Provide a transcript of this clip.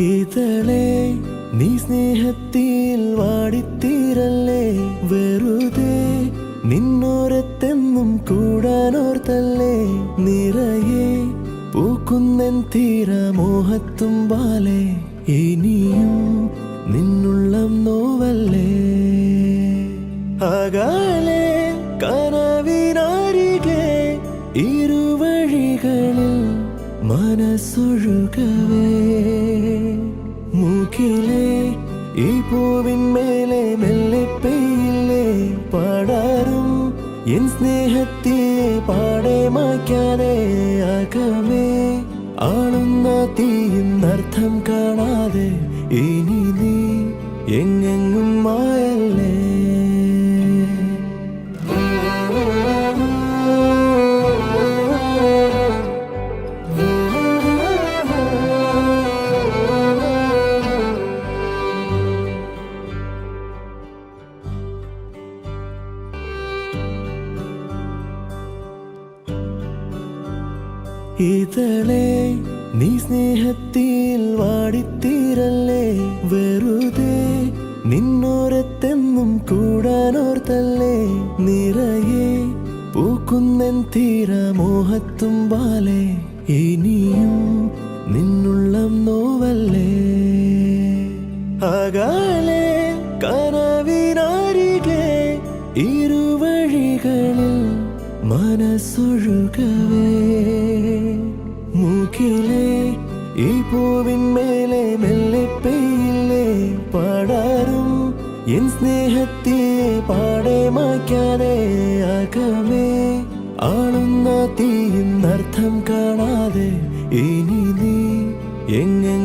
ഇതളേ നീ സ്നേഹത്തിൽ വാടിത്തീരല്ലേ, വെറുതെ നിന്നോരത്തെന്നും കൂടാനോർത്തല്ലേ, നിറയെ പൂക്കുന്നൻ തീരമോഹത്തുമ്പാലെ ഇനിയും നിന്നുള്ളം നോവല്ലേ. അകലെ കനവിനരികെ ഇരുവഴികളിൽ മനസ്സൊഴുകവേ, മൂക്കിലെ ഈ പൂവിന്മേലെ മെല്ലെ പെയ്യില്ലേ, പടരും എൻ സ്നേഹത്തെ പാടെ മായ്ക്കാതെ അകമേ ആളുന്ന തീയിന്നർത്ഥം കാണാതെ ഇനി നീ എങ്ങെങ്ങും മായല്ലേ. ഇതളേ നീ സ്നേഹത്തിൽ വാടിത്തീരല്ലേ, വെറുതെ നിന്നോരത്തെന്നും കൂടാനോർത്തല്ലേ, നിറയെ പൂക്കുന്നൻ തീരമോഹത്തുമ്പാലെ ഇനിയും നിന്നുള്ളം നോവല്ലേ. അകലെ കനവിനരികെ ഇരുവഴികളിൽ മനസ്സൊഴുകവേ, മൂക്കിലെ ഈ പൂവിന്മേലെ മെല്ലെ പെയ്യില്ലേ, പടരും എൻ സ്നേഹത്തെ പാടെ മായ്ക്കാതെ അകമേ ആളുന്ന തീയിന്നർത്ഥം കാണാതെ ഇനി നീ എങ്ങനെ